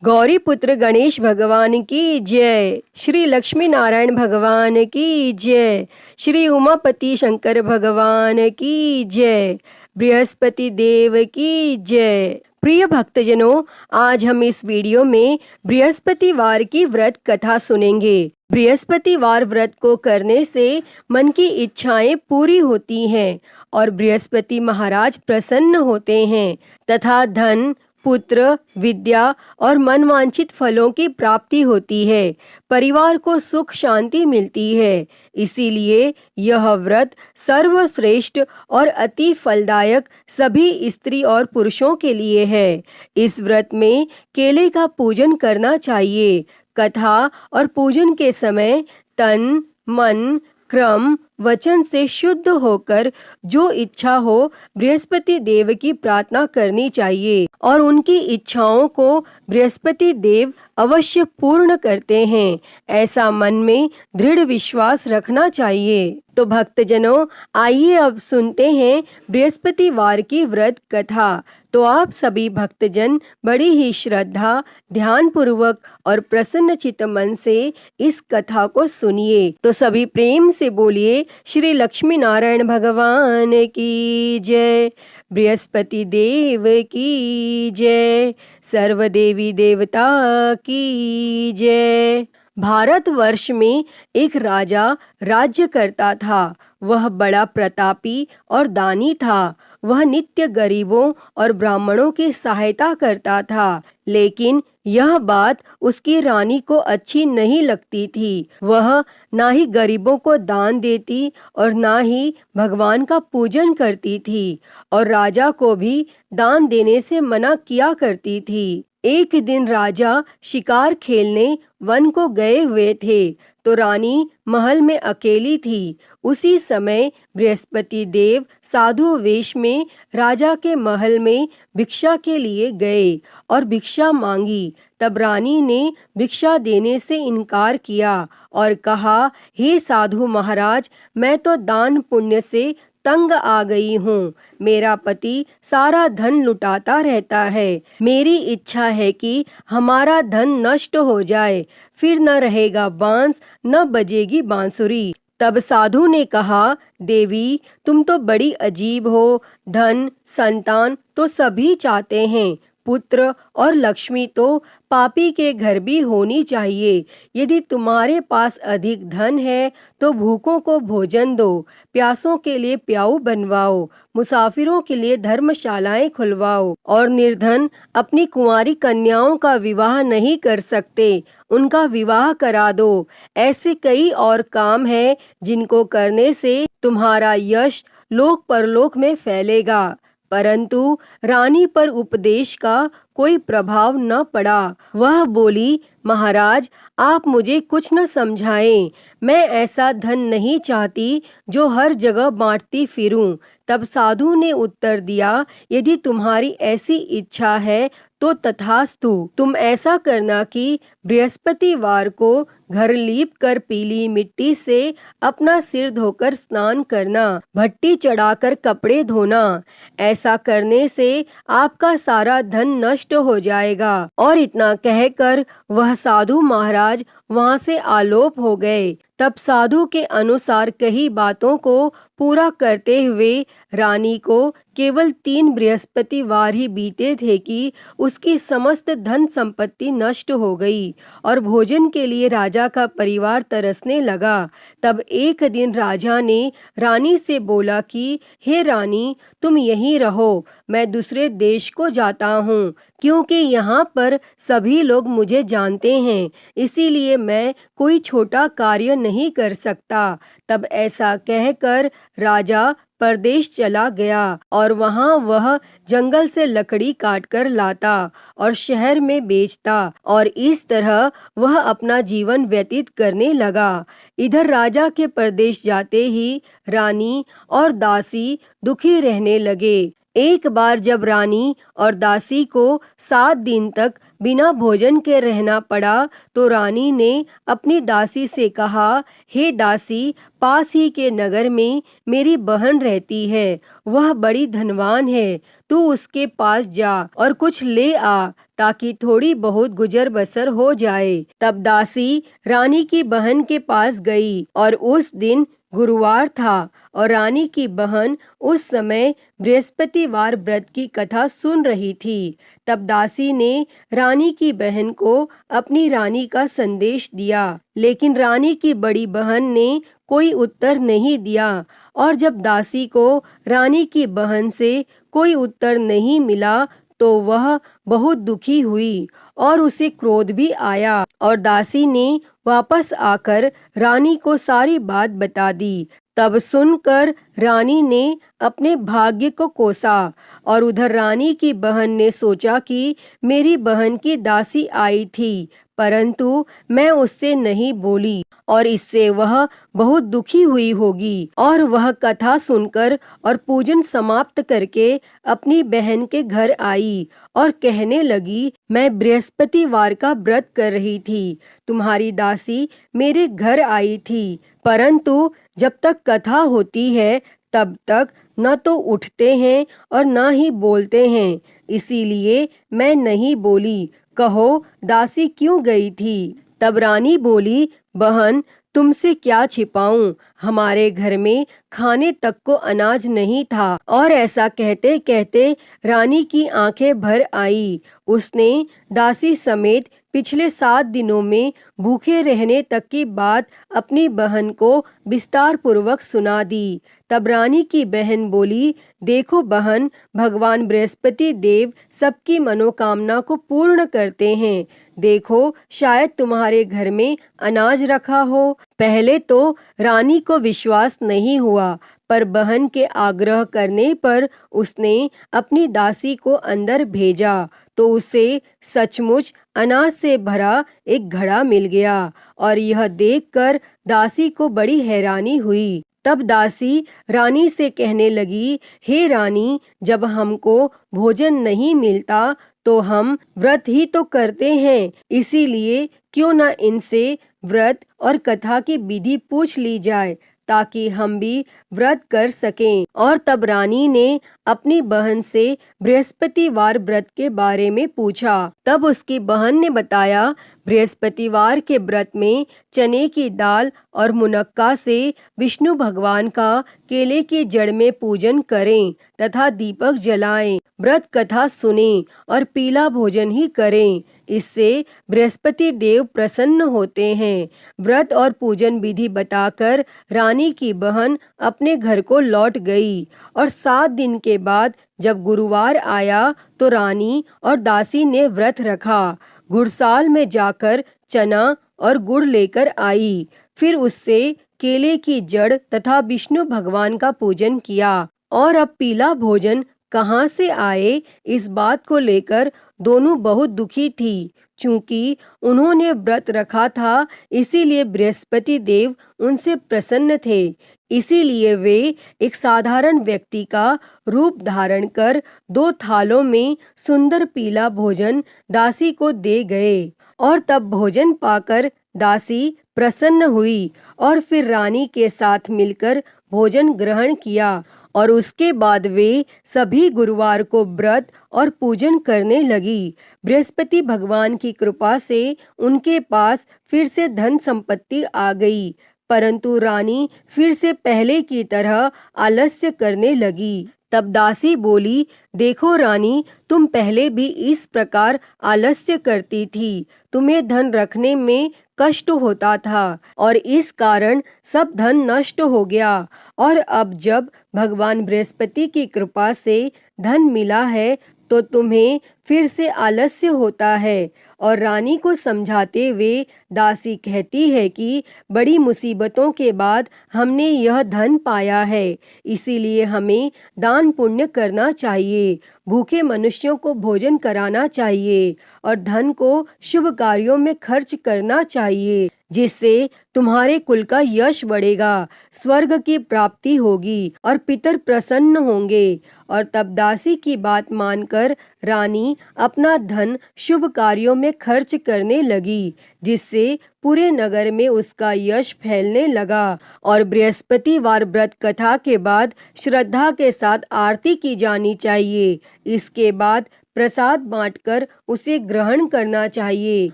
गौरी पुत्र गणेश भगवान की जय। श्री लक्ष्मी नारायण भगवान की जय। श्री उमापति शंकर भगवान की जय। बृहस्पति देव की जय। प्रिय भक्तजनों, आज हम इस वीडियो में बृहस्पतिवार की व्रत कथा सुनेंगे। बृहस्पतिवार व्रत को करने से मन की इच्छाएं पूरी होती हैं और बृहस्पति महाराज प्रसन्न होते हैं तथा धन, पुत्र, विद्या और मनवांछित फलों की प्राप्ति होती है। परिवार को सुख शांति मिलती है। इसीलिए यह व्रत सर्वश्रेष्ठ और अति फलदायक सभी स्त्री और पुरुषों के लिए है। इस व्रत में केले का पूजन करना चाहिए। कथा और पूजन के समय तन, मन, क्रम, वचन से शुद्ध होकर जो इच्छा हो बृहस्पति देव की प्रार्थना करनी चाहिए और उनकी इच्छाओं को बृहस्पति देव अवश्य पूर्ण करते हैं, ऐसा मन में दृढ़ विश्वास रखना चाहिए। तो भक्तजनों, आइए अब सुनते हैं बृहस्पतिवार की व्रत कथा। तो आप सभी भक्तजन बड़ी ही श्रद्धा, ध्यान पूर्वक और प्रसन्न चित्त मन से इस कथा को सुनिए। तो सभी प्रेम से बोलिए श्री लक्ष्मी नारायण भगवान की जय। बृहस्पति देव की जय। सर्व देवी देवता की जय। भारतवर्ष में एक राजा राज्य करता था। वह बड़ा प्रतापी और दानी था। वह नित्य गरीबों और ब्राह्मणों की सहायता करता था, लेकिन यह बात उसकी रानी को अच्छी नहीं लगती थी। वह ना ही गरीबों को दान देती और ना ही भगवान का पूजन करती थी और राजा को भी दान देने से मना किया करती थी। एक दिन राजा शिकार खेलने वन को गए हुए थे तो रानी महल में अकेली थी। उसी समय बृहस्पति देव साधु वेश में राजा के महल में भिक्षा के लिए गए और भिक्षा मांगी। तब रानी ने भिक्षा देने से इनकार किया और कहा, हे साधु महाराज, मैं तो दान पुण्य से तंग आ गई हूँ। मेरा पति सारा धन लुटाता रहता है। मेरी इच्छा है कि हमारा धन नष्ट हो जाए, फिर न रहेगा बांस, न बजेगी बांसुरी। तब साधु ने कहा, देवी, तुम तो बड़ी अजीब हो। धन, संतान तो सभी चाहते हैं, पुत्र और लक्ष्मी तो पापी के घर भी होनी चाहिए। यदि तुम्हारे पास अधिक धन है तो भूखों को भोजन दो, प्यासों के लिए प्याऊ बनवाओ, मुसाफिरों के लिए धर्मशालाएं खुलवाओ और निर्धन अपनी कुंवारी कन्याओं का विवाह नहीं कर सकते, उनका विवाह करा दो। ऐसे कई और काम हैं जिनको करने से तुम्हारा यश लोक परलोक में फैलेगा। परंतु रानी पर उपदेश का कोई प्रभाव न पड़ा। वह बोली, महाराज, आप मुझे कुछ न समझाएं। मैं ऐसा धन नहीं चाहती जो हर जगह बांटती फिरूं। तब साधु ने उत्तर दिया, यदि तुम्हारी ऐसी इच्छा है तो तथास्तु। तुम ऐसा करना कि बृहस्पतिवार को घर लीप कर पीली मिट्टी से अपना सिर धोकर स्नान करना, भट्टी चढ़ाकर कपड़े धोना। ऐसा करने से आपका सारा धन नष्ट हो जाएगा। और इतना कहकर वह साधु महाराज वहां से आलोप हो गए। तब साधु के अनुसार कही बातों को पूरा करते हुए रानी को केवल 3 बृहस्पतिवार ही बीते थे कि उसकी समस्त धन संपत्ति नष्ट हो गई और भोजन के लिए राजा का परिवार तरसने लगा। तब एक दिन राजा ने रानी से बोला कि हे रानी, तुम यहीं रहो, मैं दूसरे देश को जाता हूँ, क्योंकि यहाँ पर सभी लोग मुझे जानते हैं, इसीलिए मैं कोई छोटा कार्य नहीं कर सकता। तब ऐसा कहकर राजा परदेश चला गया और वहां वह जंगल से लकड़ी काटकर लाता और शहर में बेचता और इस तरह वह अपना जीवन व्यतीत करने लगा। इधर राजा के परदेश जाते ही रानी और दासी दुखी रहने लगे। एक बार जब रानी और दासी को 7 दिन तक बिना भोजन के रहना पड़ा तो रानी ने अपनी दासी से कहा, हे दासी, पास ही के नगर में मेरी बहन रहती है, वह बड़ी धनवान है, तू उसके पास जा और कुछ ले आ ताकि थोड़ी बहुत गुजर बसर हो जाए। तब दासी रानी की बहन के पास गई और उस दिन गुरुवार था और रानी की बहन उस समय बृहस्पतिवार व्रत की कथा सुन रही थी। तब दासी ने रानी की बहन को अपनी रानी का संदेश दिया, लेकिन रानी की बड़ी बहन ने कोई उत्तर नहीं दिया। और जब दासी को रानी की बहन से कोई उत्तर नहीं मिला तो वह बहुत दुखी हुई और उसे क्रोध भी आया और दासी ने वापस आकर रानी को सारी बात बता दी। तब सुनकर रानी ने अपने भाग्य को कोसा और उधर रानी की बहन ने सोचा कि मेरी बहन की दासी आई थी, परंतु मैं उससे नहीं बोली और इससे वह बहुत दुखी हुई होगी। और वह कथा सुनकर और पूजन समाप्त करके अपनी बहन के घर आई और कहने लगी, मैं बृहस्पतिवार का व्रत कर रही थी, तुम्हारी दासी मेरे घर आई थी, परंतु जब तक कथा होती है तब तक न तो उठते हैं और न ही बोलते हैं, इसीलिए मैं नहीं बोली। कहो दासी क्यों गई थी? तब रानी बोली, बहन तुमसे क्या छिपाऊं, हमारे घर में खाने तक को अनाज नहीं था। और ऐसा कहते कहते रानी की आंखें भर आई। उसने दासी समेत पिछले 7 दिनों में भूखे रहने तक की बात अपनी बहन को विस्तार पूर्वक सुना दी। तब रानी की बहन बोली, देखो बहन, भगवान बृहस्पति देव सबकी मनोकामना को पूर्ण करते हैं। देखो शायद तुम्हारे घर में अनाज रखा हो। पहले तो रानी को विश्वास नहीं हुआ, पर बहन के आग्रह करने पर उसने अपनी दासी को अंदर भेजा तो उसे सचमुच अनाज से भरा एक घड़ा मिल गया और यह देखकर दासी को बड़ी हैरानी हुई। तब दासी रानी से कहने लगी, हे रानी, जब हमको भोजन नहीं मिलता तो हम व्रत ही तो करते हैं, इसीलिए क्यों न इनसे व्रत और कथा की विधि पूछ ली जाए ताकि हम भी व्रत कर सकें। और तब रानी ने अपनी बहन से बृहस्पतिवार व्रत के बारे में पूछा। तब उसकी बहन ने बताया, बृहस्पतिवार के व्रत में चने की दाल और मुनक्का से विष्णु भगवान का केले की जड़ में पूजन करें तथा दीपक जलाएं, व्रत कथा सुनें और पीला भोजन ही करें, इससे बृहस्पति देव प्रसन्न होते हैं। व्रत और पूजन विधि बताकर रानी की बहन अपने घर को लौट गई और 7 दिन के बाद जब गुरुवार आया तो रानी और दासी ने व्रत रखा। गुड़साल में जाकर चना और गुड़ लेकर आई, फिर उससे केले की जड़ तथा विष्णु भगवान का पूजन किया। और अब पीला भोजन कहाँ से आए, इस बात को लेकर दोनों बहुत दुखी थी। चूंकि उन्होंने व्रत रखा था इसीलिए बृहस्पति देव उनसे प्रसन्न थे, इसीलिए वे एक साधारण व्यक्ति का रूप धारण कर 2 थालों में सुंदर पीला भोजन दासी को दे गए। और तब भोजन पाकर दासी प्रसन्न हुई और फिर रानी के साथ मिलकर भोजन ग्रहण किया और उसके बाद वे सभी गुरुवार को व्रत और पूजन करने लगी। बृहस्पति भगवान की कृपा से उनके पास फिर से धन संपत्ति आ गई, परंतु रानी फिर से पहले की तरह आलस्य करने लगी। तब दासी बोली, देखो रानी, तुम पहले भी इस प्रकार आलस्य करती थी, तुम्हें धन रखने में कष्ट होता था और इस कारण सब धन नष्ट हो गया। और अब जब भगवान बृहस्पति की कृपा से धन मिला है तो तुम्हें फिर से आलस्य होता है। और रानी को समझाते हुए दासी कहती है कि बड़ी मुसीबतों के बाद हमने यह धन पाया है, इसीलिए हमें दान पुण्य करना चाहिए, भूखे मनुष्यों को भोजन कराना चाहिए और धन को शुभ कार्यों में खर्च करना चाहिए, जिससे तुम्हारे कुल का यश बढ़ेगा, स्वर्ग की प्राप्ति होगी और पितर प्रसन्न होंगे। और तब दासी की बात मानकर रानी अपना धन शुभ कार्यों में खर्च करने लगी, जिससे पूरे नगर में उसका यश फैलने लगा। और बृहस्पतिवार व्रत कथा के बाद श्रद्धा के साथ आरती की जानी चाहिए। इसके बाद प्रसाद बांटकर उसे ग्रहण करना चाहिए।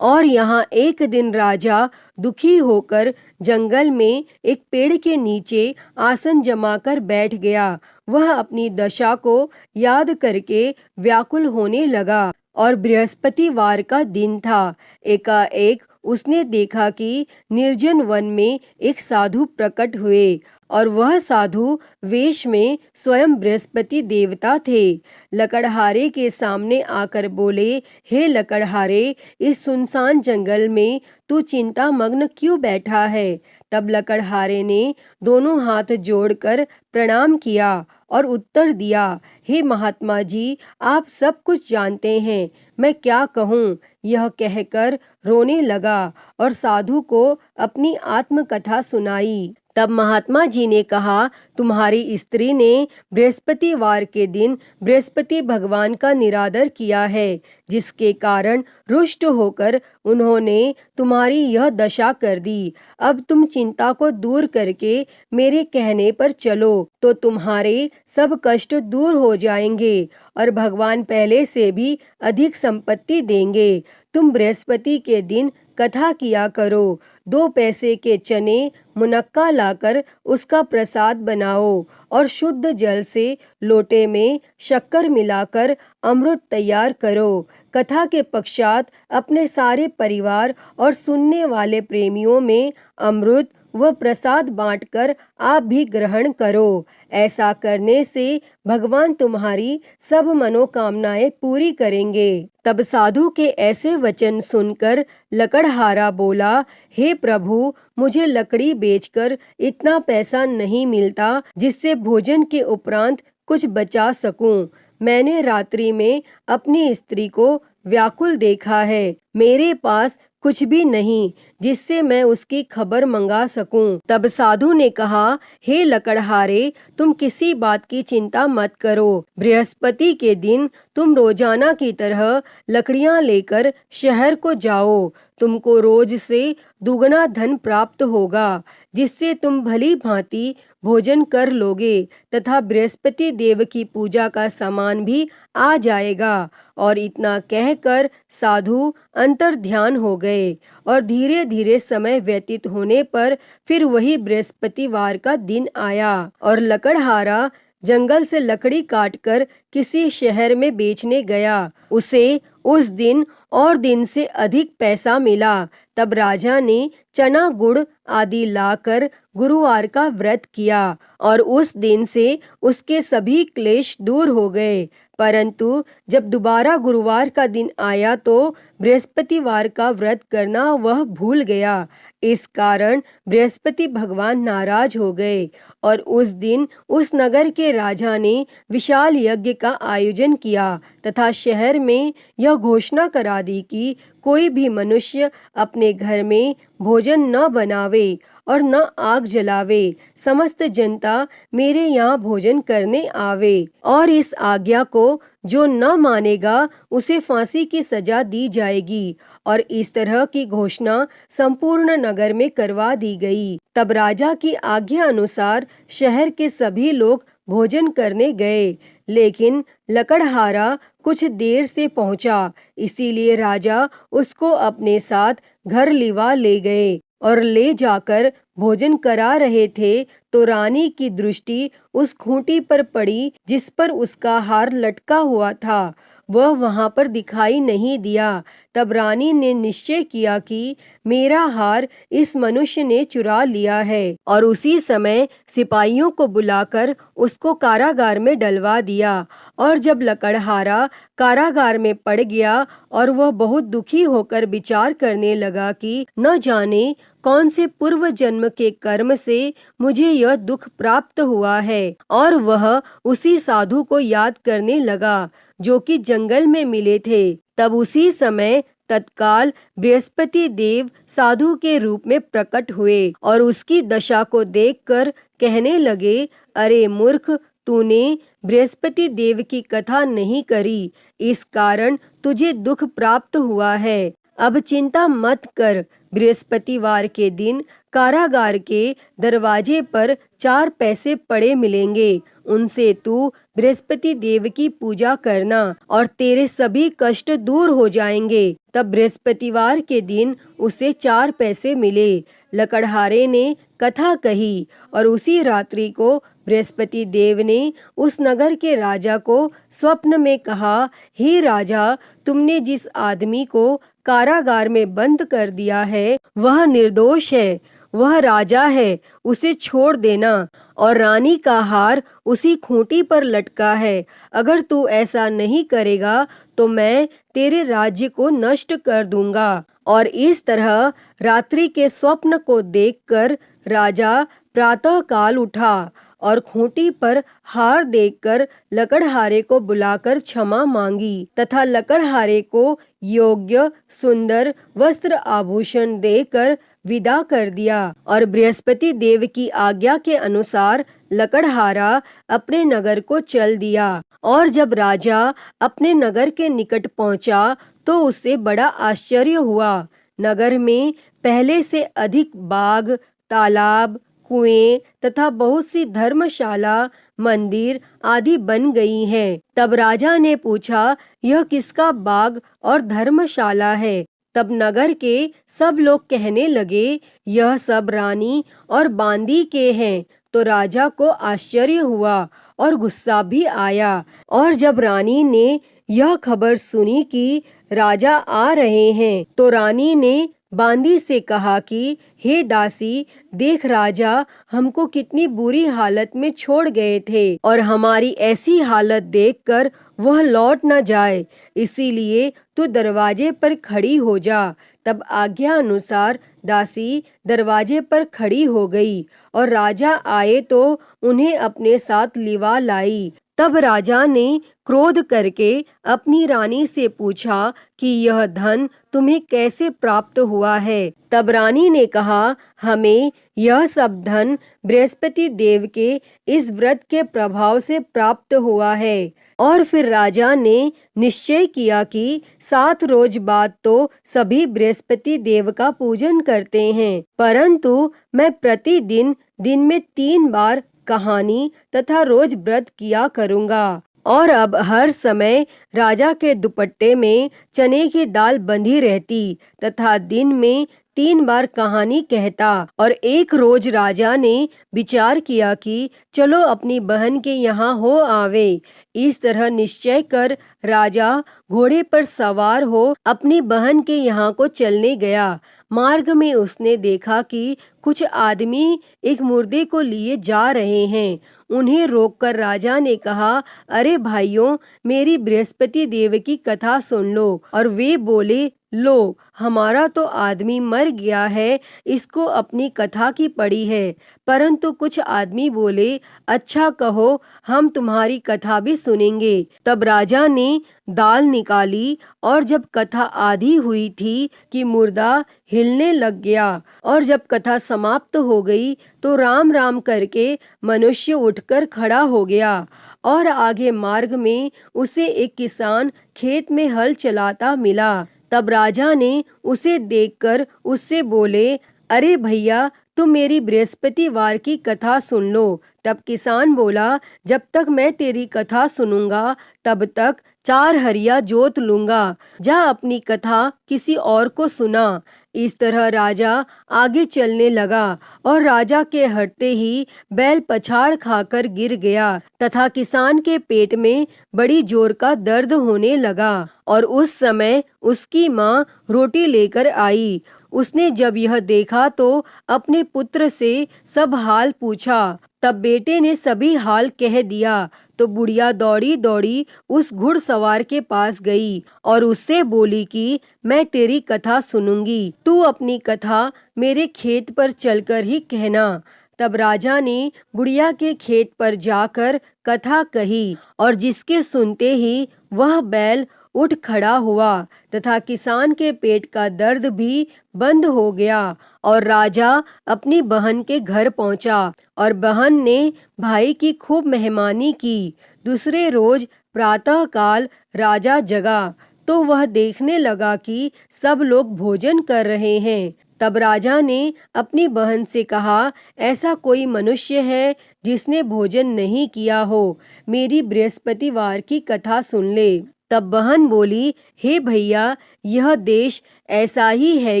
और यहाँ एक दिन राजा दुखी होकर जंगल में एक पेड़ के नीचे आसन जमाकर बैठ गया। वह अपनी दशा को याद करके व्याकुल होने लगा और बृहस्पतिवार का दिन था। एकाएक उसने देखा कि निर्जन वन में एक साधु प्रकट हुए और वह साधु वेश में स्वयं बृहस्पति देवता थे। लकड़हारे के सामने आकर बोले, हे लकड़हारे, इस सुनसान जंगल में तू चिंता मग्न क्यों बैठा है? तब लकड़हारे ने दोनों हाथ जोड़कर प्रणाम किया और उत्तर दिया, हे महात्मा जी, आप सब कुछ जानते हैं, मैं क्या कहूँ? यह कहकर रोने लगा और साधु को अपनी आत्मकथा सुनाई। तब महात्मा जी ने कहा, तुम्हारी स्त्री ने बृहस्पतिवार के दिन बृहस्पति भगवान का निरादर किया है, जिसके कारण रुष्ट होकर उन्होंने तुम्हारी यह दशा कर दी। अब तुम चिंता को दूर करके मेरे कहने पर चलो तो तुम्हारे सब कष्ट दूर हो जाएंगे और भगवान पहले से भी अधिक संपत्ति देंगे। तुम बृहस्पति के दिन कथा किया करो। 2 पैसे के चने मुनक्का लाकर उसका प्रसाद बनाओ और शुद्ध जल से लोटे में शक्कर मिलाकर अमृत तैयार करो। कथा के पश्चात अपने सारे परिवार और सुनने वाले प्रेमियों में अमृत व प्रसाद बांटकर आप भी ग्रहण करो। ऐसा करने से भगवान तुम्हारी सब मनोकामनाएं पूरी करेंगे। तब साधु के ऐसे वचन सुनकर लकड़हारा बोला, हे प्रभु, मुझे लकड़ी बेचकर इतना पैसा नहीं मिलता जिससे भोजन के उपरांत कुछ बचा सकूं। मैंने रात्रि में अपनी स्त्री को व्याकुल देखा है। मेरे पास कुछ भी नहीं जिससे मैं उसकी खबर मंगा सकूं। तब साधु ने कहा, हे लकड़हारे, तुम किसी बात की चिंता मत करो। बृहस्पति के दिन तुम रोजाना की तरह लकड़ियां लेकर शहर को जाओ। तुमको रोज से दुगना धन प्राप्त होगा, जिससे तुम भली भांति भोजन कर लोगे तथा बृहस्पति देव की पूजा का सामान भी आ जाएगा। और इतना कहकर साधु अंतर ध्यान हो गए और धीरे धीरे समय व्यतीत होने पर फिर वही बृहस्पतिवार का दिन आया और लकड़हारा जंगल से लकड़ी काटकर किसी शहर में बेचने गया। उसे उस दिन और दिन से अधिक पैसा मिला। तब राजा ने चना गुड़ आदि लाकर गुरुवार का व्रत किया और उस दिन से उसके सभी क्लेश दूर हो गए। परंतु जब दोबारा गुरुवार का दिन आया तो बृहस्पतिवार का व्रत करना वह भूल गया। इस कारण बृहस्पति भगवान नाराज हो गए और उस दिन उस नगर के राजा ने विशाल यज्ञ का आयोजन किया तथा शहर में यह घोषणा करा दी कि कोई भी मनुष्य अपने घर में भोजन न बनावे और न आग जलावे। समस्त जनता मेरे यहाँ भोजन करने आवे और इस आज्ञा को जो न मानेगा उसे फांसी की सजा दी जाएगी। और इस तरह की घोषणा संपूर्ण नगर में करवा दी गई। तब राजा की आज्ञा अनुसार शहर के सभी लोग भोजन करने गए, लेकिन लकड़हारा कुछ देर से पहुंचा, इसीलिए राजा उसको अपने साथ घर लिवा ले गए और ले जाकर भोजन करा रहे थे तो रानी की दृष्टि उस खूंटी पर पड़ी जिस पर उसका हार लटका हुआ था। वह वहां पर दिखाई नहीं दिया। तब रानी ने निश्चय किया कि मेरा हार इस मनुष्य ने चुरा लिया है और उसी समय सिपाहियों को बुलाकर उसको कारागार में डलवा दिया। और जब लकड़हारा कारागार में पड़ गया और वह बहुत दुखी होकर विचार करने लगा कि न जाने कौन से पूर्व जन्म के कर्म से मुझे यह दुख प्राप्त हुआ है, और वह उसी साधु को याद करने लगा जो कि जंगल में मिले थे। तब उसी समय तत्काल बृहस्पति देव साधु के रूप में प्रकट हुए और उसकी दशा को देखकर कहने लगे, अरे मूर्ख, तूने बृहस्पति देव की कथा नहीं करी, इस कारण तुझे दुख प्राप्त हुआ है। अब चिंता मत कर, बृहस्पतिवार के दिन कारागार के दरवाजे पर 4 पैसे पड़े मिलेंगे, उनसे तू बृहस्पति देव की पूजा करना और तेरे सभी कष्ट दूर हो जाएंगे। तब बृहस्पतिवार के दिन उसे 4 पैसे मिले। लकड़हारे ने कथा कही और उसी रात्रि को बृहस्पति देव ने उस नगर के राजा को स्वप्न में कहा, हे राजा, तुमने जिस आदमी को कारागार में बंद कर दिया है वह निर्दोष है, वह राजा है, उसे छोड़ देना, और रानी का हार उसी खूंटी पर लटका है। अगर तू ऐसा नहीं करेगा तो मैं तेरे राज्य को नष्ट कर दूंगा। और इस तरह रात्रि के स्वप्न को देखकर राजा प्रातः काल उठा और खूंटी पर हार देखकर लकड़हारे को बुलाकर क्षमा मांगी तथा लकड़हारे को योग्य सुंदर वस्त्र आभूषण देकर विदा कर दिया। और बृहस्पति देव की आज्ञा के अनुसार लकड़हारा अपने नगर को चल दिया। और जब राजा अपने नगर के निकट पहुंचा तो उससे बड़ा आश्चर्य हुआ। नगर में पहले से अधिक बाग, तालाब, कुएं तथा बहुत सी धर्मशाला, मंदिर आदि बन गई हैं। तब राजा ने पूछा, यह किसका बाग और धर्मशाला है? तब नगर के सब लोग कहने लगे, यह सब रानी और बांदी के हैं। तो राजा को आश्चर्य हुआ और गुस्सा भी आया। और जब रानी ने यह खबर सुनी कि राजा आ रहे हैं तो रानी ने बांदी से कहा कि हे दासी, देख राजा हमको कितनी बुरी हालत में छोड़ गए थे और हमारी ऐसी हालत देखकर वह लौट न जाए, इसीलिए तू दरवाजे पर खड़ी हो जा। तब आज्ञा अनुसार दासी दरवाजे पर खड़ी हो गई और राजा आए तो उन्हें अपने साथ लिवा लाई। तब राजा ने क्रोध करके अपनी रानी से पूछा कि यह धन तुम्हें कैसे प्राप्त हुआ है? तब रानी ने कहा, हमें यह सब धन बृहस्पति देव के इस व्रत के प्रभाव से प्राप्त हुआ है। और फिर राजा ने निश्चय किया कि 7 रोज बाद तो सभी बृहस्पति देव का पूजन करते हैं, परंतु मैं प्रतिदिन दिन में 3 बार कहानी तथा रोज व्रत किया करूँगा। और अब हर समय राजा के दुपट्टे में चने की दाल बंधी रहती तथा दिन में 3 बार कहानी कहता। और एक रोज राजा ने विचार किया कि चलो अपनी बहन के यहाँ हो आवे। इस तरह निश्चय कर राजा घोड़े पर सवार हो अपनी बहन के यहाँ को चलने गया। मार्ग में उसने देखा कि कुछ आदमी एक मुर्दे को लिए जा रहे हैं। उन्हें रोककर राजा ने कहा, अरे भाइयों, मेरी बृहस्पति देव की कथा सुन लो। और वे बोले, लो, हमारा तो आदमी मर गया है, इसको अपनी कथा की पड़ी है। परंतु कुछ आदमी बोले, अच्छा कहो, हम तुम्हारी कथा भी सुनेंगे। तब राजा ने दाल निकाली और जब कथा आधी हुई थी कि मुर्दा हिलने लग गया। और जब कथा समाप्त हो गई तो राम राम करके मनुष्य उठकर खड़ा हो गया। और आगे मार्ग में उसे एक किसान खेत में हल चलाता मिला। तब राजा ने उसे देखकर उससे बोले, अरे भैया, तुम मेरी बृहस्पतिवार की कथा सुन लो। तब किसान बोला, जब तक मैं तेरी कथा सुनूंगा तब तक 4 हरिया जोत लूंगा। जा अपनी कथा किसी और को सुना। इस तरह राजा आगे चलने लगा और राजा के हटते ही बैल पछाड़ खाकर गिर गया तथा किसान के पेट में बड़ी जोर का दर्द होने लगा। और उस समय उसकी माँ रोटी लेकर आई। उसने जब यह देखा तो अपने पुत्र से सब हाल पूछा। तब बेटे ने सभी हाल कह दिया। तो बुढ़िया दौड़ी दौड़ी उस घुड़सवार के पास गई और उससे बोली कि मैं तेरी कथा सुनूंगी, तू अपनी कथा मेरे खेत पर चलकर ही कहना। तब राजा ने बुढ़िया के खेत पर जाकर कथा कही और जिसके सुनते ही वह बैल उठ खड़ा हुआ तथा किसान के पेट का दर्द भी बंद हो गया। और राजा अपनी बहन के घर पहुंचा और बहन ने भाई की खूब मेहमानी की। दूसरे रोज प्रातः काल राजा जगा तो वह देखने लगा कि सब लोग भोजन कर रहे हैं। तब राजा ने अपनी बहन से कहा, ऐसा कोई मनुष्य है जिसने भोजन नहीं किया हो, मेरी बृहस्पतिवार की कथा सुन ले। तब बहन बोली, हे भैया, यह देश ऐसा ही है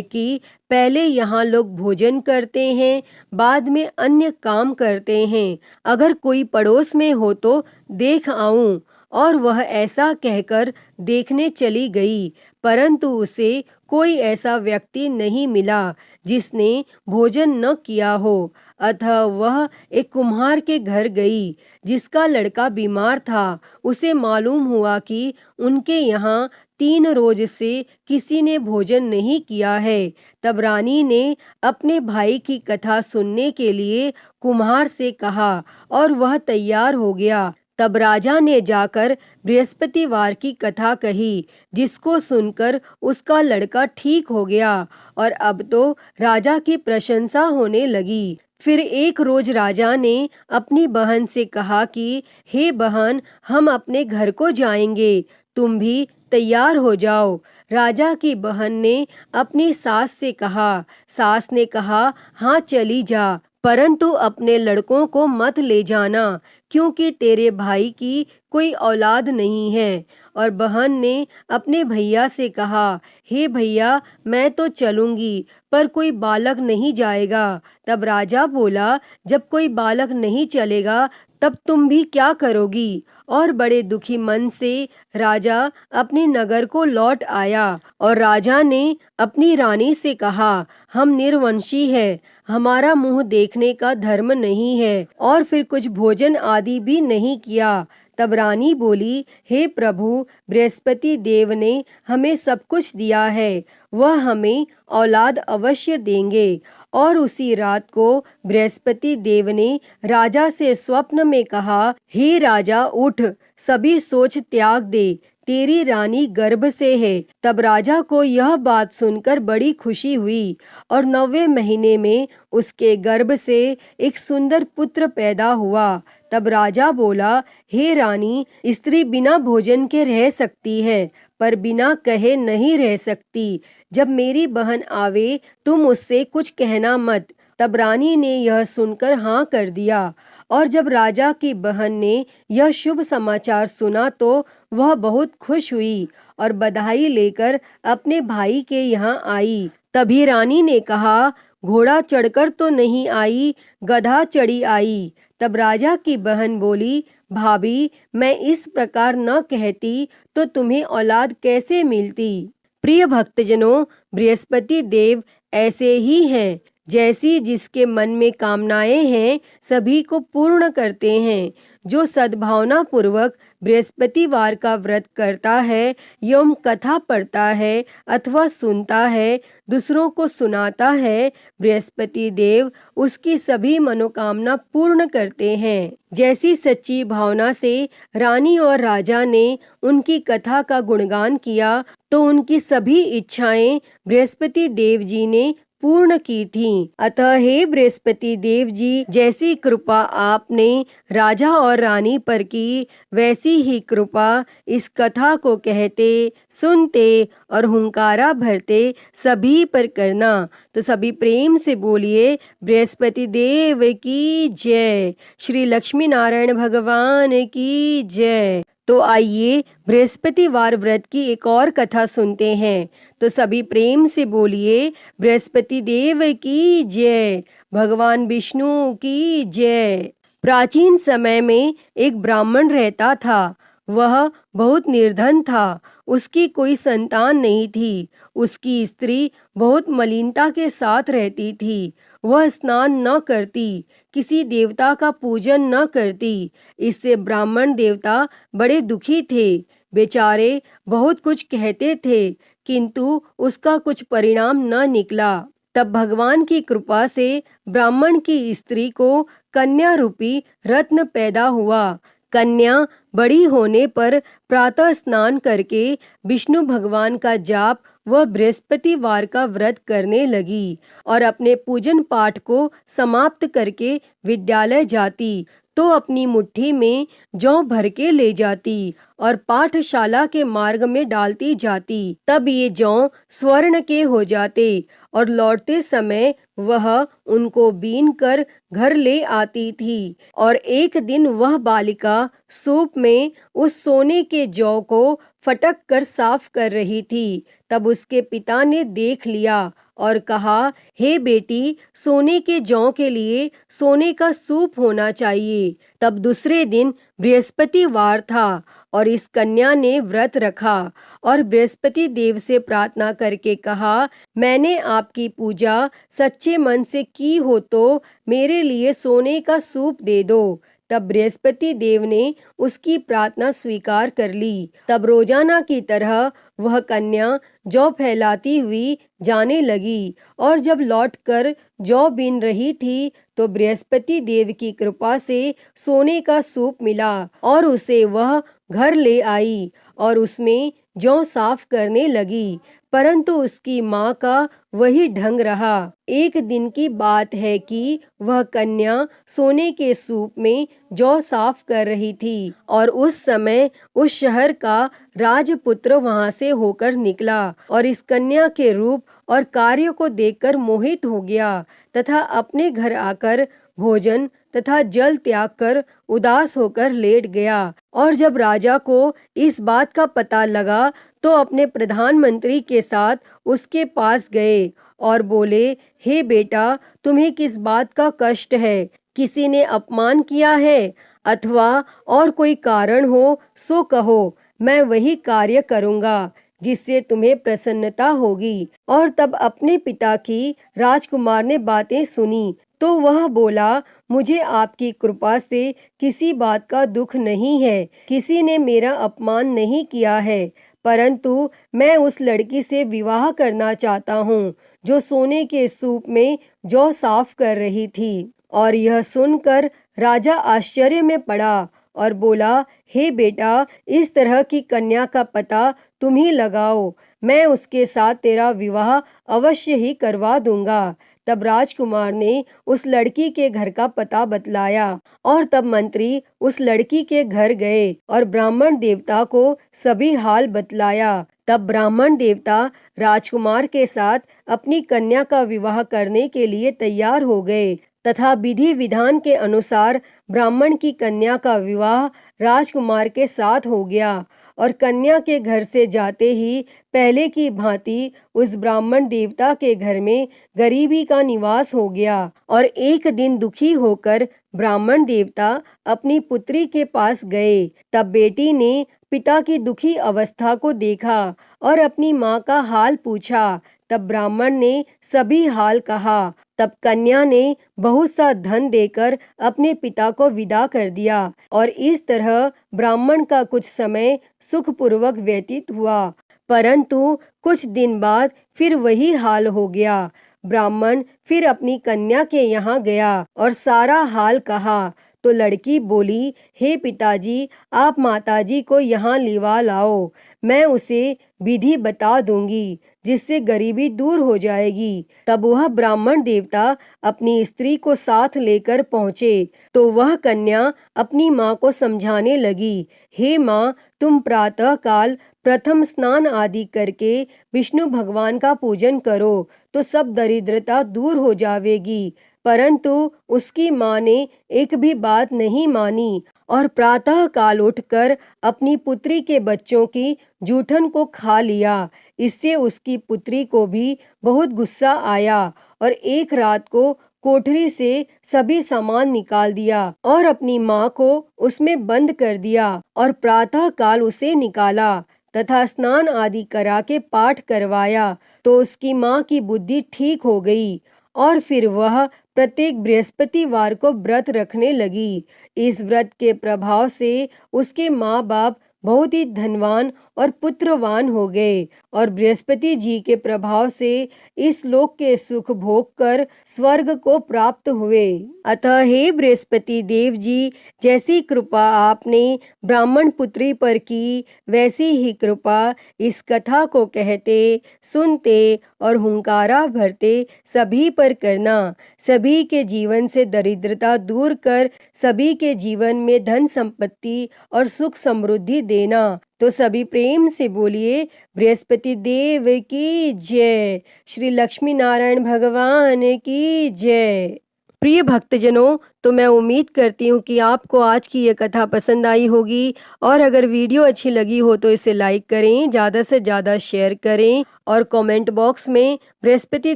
कि पहले यहाँ लोग भोजन करते हैं, बाद में अन्य काम करते हैं। अगर कोई पड़ोस में हो तो देख आऊं। और वह ऐसा कहकर देखने चली गई, परंतु उसे कोई ऐसा व्यक्ति नहीं मिला जिसने भोजन न किया हो। अतः वह एक कुम्हार के घर गई जिसका लड़का बीमार था। उसे मालूम हुआ कि उनके यहाँ 3 रोज से किसी ने भोजन नहीं किया है। तब रानी ने अपने भाई की कथा सुनने के लिए कुम्हार से कहा और वह तैयार हो गया। तब राजा ने जाकर बृहस्पतिवार की कथा कही, जिसको सुनकर उसका लड़का ठीक हो गया और अब तो राजा की प्रशंसा होने लगी। फिर एक रोज राजा ने अपनी बहन से कहा कि हे बहन, हम अपने घर को जाएंगे, तुम भी तैयार हो जाओ। राजा की बहन ने अपनी सास से कहा। सास ने कहा, हाँ चली जा, परंतु अपने लड़कों को मत ले जाना, क्योंकि तेरे भाई की कोई औलाद नहीं है। और बहन ने अपने भैया से कहा, हे भैया, मैं तो चलूंगी, पर कोई बालक नहीं जाएगा। तब राजा बोला, जब कोई बालक नहीं चलेगा तब तुम भी क्या करोगी? और बड़े दुखी मन से राजा अपने नगर को लौट आया। और राजा ने अपनी रानी से कहा, हम निर्वंशी है, हमारा मुंह देखने का धर्म नहीं है, और फिर कुछ भोजन आदि भी नहीं किया। तब रानी बोली, हे प्रभु, बृहस्पति देव ने हमें सब कुछ दिया है, वह हमें औलाद अवश्य देंगे। और उसी रात को बृहस्पति देव ने राजा से स्वप्न में कहा, हे राजा, उठ, सभी सोच त्याग दे, तेरी रानी गर्भ से है। तब राजा को यह बात सुनकर बड़ी खुशी हुई और 9वें महीने में उसके गर्भ से एक सुंदर पुत्र पैदा हुआ। तब राजा बोला, हे रानी, स्त्री बिना भोजन के रह सकती है, पर बिना कहे नहीं रह सकती। जब मेरी बहन आवे तुम उससे कुछ कहना मत। तब रानी ने यह सुनकर हाँ कर दिया। और जब राजा की बहन ने यह शुभ समाचार सुना तो वह बहुत खुश हुई और बधाई लेकर अपने भाई के यहाँ आई। तभी रानी ने कहा, घोड़ा चढ़कर तो नहीं आई, गधा चढ़ी आई। तब राजा की बहन बोली, भाभी, मैं इस प्रकार न कहती तो तुम्हें औलाद कैसे मिलती। प्रिय भक्तजनों, बृहस्पति देव ऐसे ही हैं, जैसी जिसके मन में कामनाएं हैं सभी को पूर्ण करते हैं। जो सद्भावना पूर्वक बृहस्पतिवार का व्रत करता है एवं कथा पढ़ता है अथवा सुनता है, दूसरों को सुनाता है, बृहस्पति देव उसकी सभी मनोकामना पूर्ण करते हैं। जैसी सच्ची भावना से रानी और राजा ने उनकी कथा का गुणगान किया तो उनकी सभी इच्छाएं बृहस्पति देव जी ने पूर्ण की थीं। अतः हे बृहस्पति देव जी, जैसी कृपा आपने राजा और रानी पर की, वैसी ही कृपा इस कथा को कहते, सुनते और हुंकारा भरते सभी पर करना। तो सभी प्रेम से बोलिए, बृहस्पति देव की जय, श्री लक्ष्मी नारायण भगवान की जय। तो आइए बृहस्पतिवार व्रत की एक और कथा सुनते हैं। तो सभी प्रेम से बोलिए, बृहस्पति देव की जय, भगवान विष्णु की जय। प्राचीन समय में एक ब्राह्मण रहता था। वह बहुत निर्धन था, उसकी कोई संतान नहीं थी। उसकी स्त्री बहुत मलिनता के साथ रहती थी। वह स्नान न करती, किसी देवता का पूजन न करती। इससे ब्राह्मण देवता बड़े दुखी थे। बेचारे बहुत कुछ कहते थे, किंतु उसका कुछ परिणाम न निकला। तब भगवान की कृपा से ब्राह्मण की स्त्री को कन्या रूपी रत्न पैदा हुआ। कन्या बड़ी होने पर प्रातः स्नान करके विष्णु भगवान का जाप व बृहस्पतिवार का व्रत करने लगी और अपने पूजन पाठ को समाप्त करके विद्यालय जाती तो अपनी मुट्ठी में जौ भर के ले जाती और पाठशाला के मार्ग में डालती जाती। तब ये जौ स्वर्ण के हो जाते और लौटते समय वह उनको बीन कर घर ले आती थी। और एक दिन वह बालिका सूप में उस सोने के जौ को फटक कर साफ कर रही थी। तब उसके पिता ने देख लिया और कहा, हे बेटी, सोने के जौ के लिए सोने का सूप होना चाहिए। तब दूसरे दिन बृहस्पतिवार था और इस कन्या ने व्रत रखा और बृहस्पति देव से प्रार्थना करके कहा, मैंने आपकी पूजा सच्चे मन से की हो तो मेरे लिए सोने का सूप दे दो। तब बृहस्पति देव ने उसकी प्रार्थना स्वीकार कर ली। तब रोजाना की तरह वह कन्या जौ फैलाती हुई जाने लगी और जब लौटकर जौ बीन रही थी तो बृहस्पति देव की कृपा से सोने का सूप मिला और उसे वह घर ले आई और उसमें जौ साफ करने लगी। परंतु उसकी माँ का वही ढंग रहा। एक दिन की बात है कि वह कन्या सोने के सूप में जौ साफ कर रही थी और उस समय उस शहर का राजपुत्र वहां से होकर निकला और इस कन्या के रूप और कार्य को देखकर मोहित हो गया तथा अपने घर आकर भोजन तथा जल त्याग कर उदास होकर लेट गया। और जब राजा को इस बात का पता लगा तो अपने प्रधानमंत्री के साथ उसके पास गए और बोले, हे बेटा, तुम्हें किस बात का कष्ट है? किसी ने अपमान किया है अथवा और कोई कारण हो सो कहो, मैं वही कार्य करूँगा जिससे तुम्हें प्रसन्नता होगी। और तब अपने पिता की राजकुमार ने बातें सुनी तो वह बोला, मुझे आपकी कृपा से किसी बात का दुख नहीं है, किसी ने मेरा अपमान नहीं किया है, परंतु मैं उस लड़की से विवाह करना चाहता हूँ जो सोने के सूप में जौ साफ कर रही थी। और यह सुनकर राजा आश्चर्य में पड़ा और बोला, हे बेटा, इस तरह की कन्या का पता तुम ही लगाओ, मैं उसके साथ तेरा विवाह अवश्य ही करवा दूंगा। तब राजकुमार ने उस लड़की के घर का पता बतलाया और तब मंत्री उस लड़की के घर गए और ब्राह्मण देवता को सभी हाल बतलाया। तब ब्राह्मण देवता राजकुमार के साथ अपनी कन्या का विवाह करने के लिए तैयार हो गए तथा विधि विधान के अनुसार ब्राह्मण की कन्या का विवाह राजकुमार के साथ हो गया। और कन्या के घर से जाते ही पहले की भांति उस ब्राह्मण देवता के घर में गरीबी का निवास हो गया। और एक दिन दुखी होकर ब्राह्मण देवता अपनी पुत्री के पास गए। तब बेटी ने पिता की दुखी अवस्था को देखा और अपनी माँ का हाल पूछा। तब ब्राह्मण ने सभी हाल कहा। तब कन्या ने बहुत सा धन देकर अपने पिता को विदा कर दिया और इस तरह ब्राह्मण का कुछ समय सुखपूर्वक व्यतीत हुआ। परंतु कुछ दिन बाद फिर वही हाल हो गया। ब्राह्मण फिर अपनी कन्या के यहाँ गया और सारा हाल कहा तो लड़की बोली, हे पिताजी, आप माताजी को यहाँ लिवा लाओ, मैं उसे विधि बता दूंगी जिससे गरीबी दूर हो जाएगी। तब वह ब्राह्मण देवता अपनी स्त्री को साथ लेकर पहुँचे तो वह कन्या अपनी माँ को समझाने लगी, हे माँ, तुम प्रातः काल प्रथम स्नान आदि करके विष्णु भगवान का पूजन करो तो सब दरिद्रता दूर हो जाएगी। परंतु उसकी माँ ने एक भी बात नहीं मानी और प्रातः काल उठकर अपनी पुत्री के बच्चों की जूठन को खा लिया। इससे उसकी पुत्री को भी बहुत गुस्सा आया और एक रात को कोठरी से सभी सामान निकाल दिया और अपनी माँ को उसमें बंद कर दिया और प्रातः काल उसे निकाला तथा स्नान आदि करा के पाठ करवाया तो उसकी माँ की बुद्धि ठीक हो गई और फिर वह प्रत्येक बृहस्पतिवार को व्रत रखने लगी। इस व्रत के प्रभाव से उसके माँ बाप बहुत ही धनवान और पुत्रवान हो गए और बृहस्पति जी के प्रभाव से इस लोक के सुख भोग कर स्वर्ग को प्राप्त हुए। अतः हे बृहस्पति देव जी, जैसी कृपा आपने ब्राह्मण पुत्री पर की, वैसी ही कृपा इस कथा को कहते, सुनते और हुंकारा भरते सभी पर करना। सभी के जीवन से दरिद्रता दूर कर सभी के जीवन में धन संपत्ति और सुख समृद्धि देना। तो सभी प्रेम से बोलिए बृहस्पति देव की जय, श्री लक्ष्मी नारायण भगवान की जय। प्रिय भक्तजनों, तो मैं उम्मीद करती हूँ कि आपको आज की ये कथा पसंद आई होगी और अगर वीडियो अच्छी लगी हो तो इसे लाइक करें, ज़्यादा से ज़्यादा शेयर करें और कमेंट बॉक्स में बृहस्पति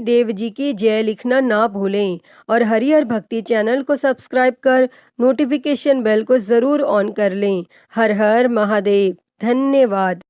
देव जी की जय लिखना ना भूलें और हरिहर भक्ति चैनल को सब्सक्राइब कर नोटिफिकेशन बेल को ज़रूर ऑन कर लें। हर हर महादेव। धन्यवाद।